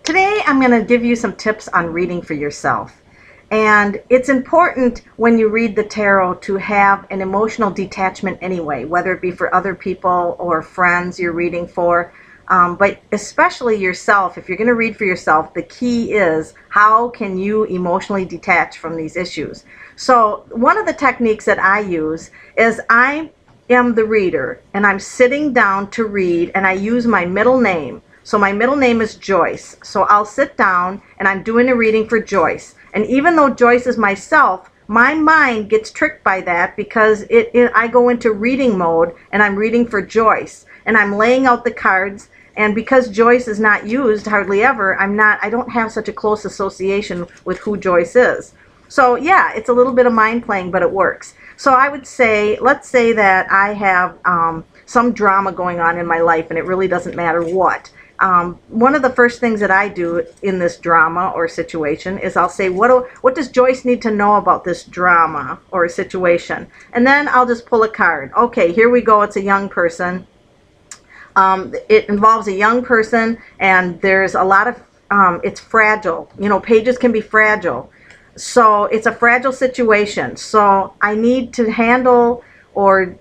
Today I'm going to give you some tips on reading for yourself. And it's important when you read the tarot to have an emotional detachment anyway, whether it be for other people or friends you're reading for. But especially yourself, if you're going to read for yourself, the key is how can you emotionally detach from these issues. So one of the techniques that I use is I am the reader and I'm sitting down to read and I use my middle name. So my middle name is Joyce. So I'll sit down and I'm doing a reading for Joyce. And even though Joyce is myself, my mind gets tricked by that because I go into reading mode and I'm reading for Joyce. And I'm laying out the cards. And because Joyce is not used hardly ever, I don't have such a close association with who Joyce is. So yeah, it's a little bit of mind playing, but it works. So I would say, let's say that I have some drama going on in my life and it really doesn't matter what. One of the first things that I do in this drama or situation is I'll say, what does Joyce need to know about this drama or situation? And then I'll just pull a card. Okay, here we go. It's a young person. It involves a young person, and there's a lot of, it's fragile. You know, pages can be fragile. So it's a fragile situation. So I need to handle or,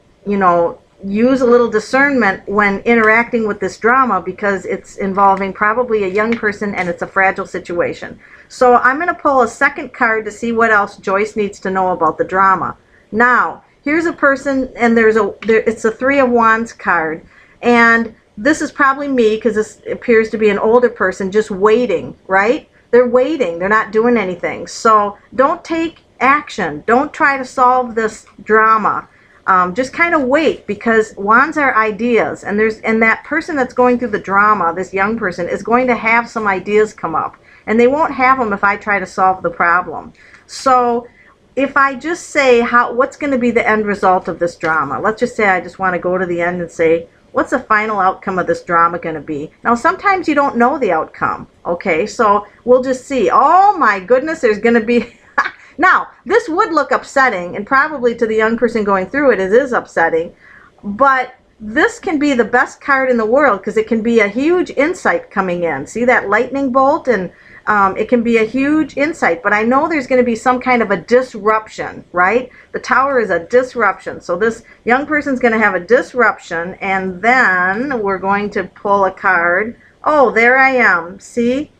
use a little discernment when interacting with this drama because it's involving probably a young person and it's a fragile situation. So I'm going to pull a second card to see what else Joyce needs to know about the drama. Now, here's a person and it's a Three of Wands card. And this is probably me because this appears to be an older person just waiting, right? They're waiting. They're not doing anything. So don't take action. Don't try to solve this drama. Just kind of wait because wands are ideas. And that person that's going through the drama, this young person, is going to have some ideas come up. And they won't have them if I try to solve the problem. So if I just say what's going to be the end result of this drama, let's just say I just want to go to the end and say, what's the final outcome of this drama going to be? Now, sometimes you don't know the outcome, okay? So we'll just see. Oh, my goodness, there's going to be... Now, this would look upsetting, and probably to the young person going through it, it is upsetting. But this can be the best card in the world because it can be a huge insight coming in. See that lightning bolt? And it can be a huge insight. But I know there's going to be some kind of a disruption, right? The Tower is a disruption. So this young person's going to have a disruption, and then we're going to pull a card. Oh, there I am. See?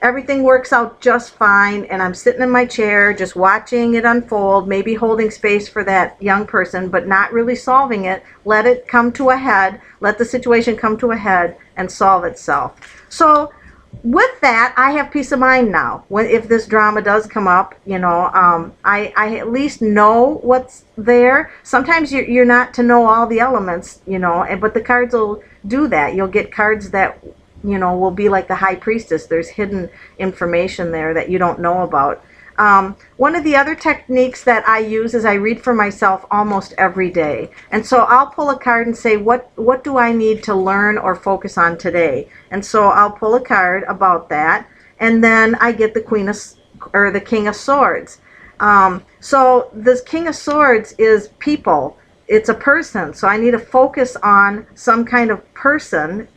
Everything works out just fine, and I'm sitting in my chair just watching it unfold, maybe holding space for that young person, but not really solving it. Let it come to a head. Let the situation come to a head and solve itself. So with that, I have peace of mind now. If this drama does come up, I at least know what's there. Sometimes you're not to know all the elements, but the cards will do that. You'll get cards that will be like the High Priestess. There's hidden information there that you don't know about. One of the other techniques that I use is I read for myself almost every day. And so I'll pull a card and say, what do I need to learn or focus on today? And so I'll pull a card about that. And then I get the King of Swords. So this King of Swords is people. It's a person. So I need to focus on some kind of person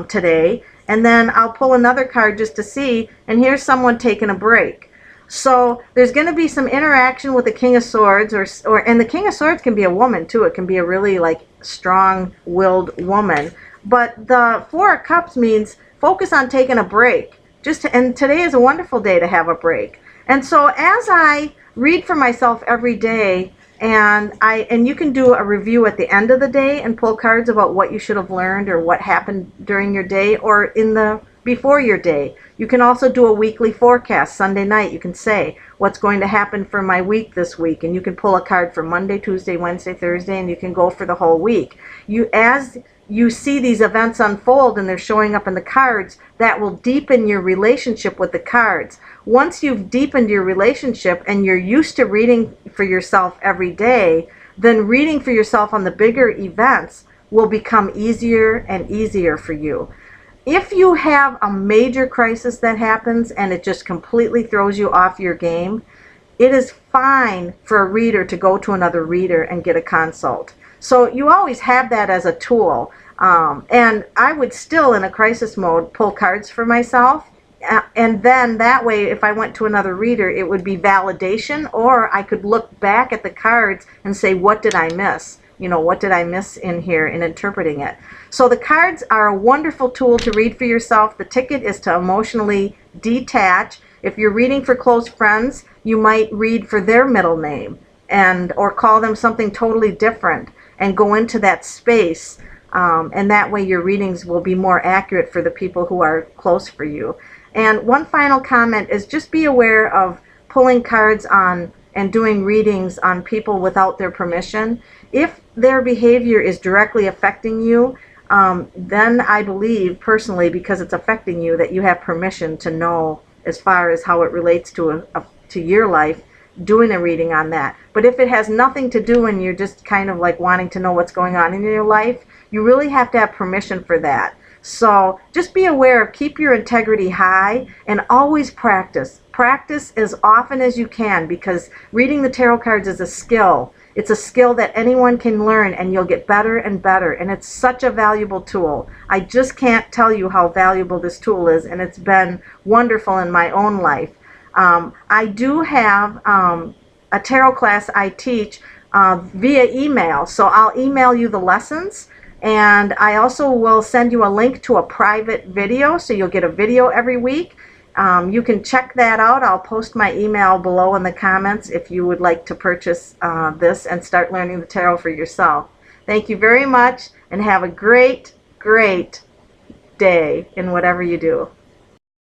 today. And then I'll pull another card just to see, and here's someone taking a break. So there's going to be some interaction with the King of Swords, and the King of Swords can be a woman too. It can be a really like strong-willed woman. But the Four of Cups means focus on taking a break. And today is a wonderful day to have a break. And so as I read for myself every day, and you can do a review at the end of the day and pull cards about what you should have learned or what happened during your day or before your day. You can also do a weekly forecast. Sunday night you can say what's going to happen for my week this week, and you can pull a card for Monday, Tuesday, Wednesday, Thursday, and you can go for the whole week. As you see these events unfold and they're showing up in the cards, that will deepen your relationship with the cards. Once you've deepened your relationship and you're used to reading for yourself every day, then reading for yourself on the bigger events will become easier and easier for you. If you have a major crisis that happens and it just completely throws you off your game, it is fine for a reader to go to another reader and get a consult. So you always have that as a tool. And I would still, in a crisis mode, pull cards for myself And then that way, if I went to another reader, it would be validation, or I could look back at the cards and say, what did I miss? You know, what did I miss in here in interpreting it? So the cards are a wonderful tool to read for yourself. The ticket is to emotionally detach. If you're reading for close friends, you might read for their middle name and or call them something totally different and go into that space. And that way your readings will be more accurate for the people who are close for you. And one final comment is just be aware of pulling cards on and doing readings on people without their permission. If their behavior is directly affecting you, then I believe personally, because it's affecting you, that you have permission to know as far as how it relates to to your life, doing a reading on that. But if it has nothing to do and you're just kind of like wanting to know what's going on in your life, you really have to have permission for that. So just be aware, keep your integrity high, and always practice. Practice as often as you can, because reading the tarot cards is a skill. It's a skill that anyone can learn, and you'll get better and better, and it's such a valuable tool. I just can't tell you how valuable this tool is, and it's been wonderful in my own life. I do have a tarot class I teach via email, so I'll email you the lessons. And I also will send you a link to a private video, so you'll get a video every week. You can check that out. I'll post my email below in the comments if you would like to purchase this and start learning the tarot for yourself. Thank you very much, and have a great, great day in whatever you do.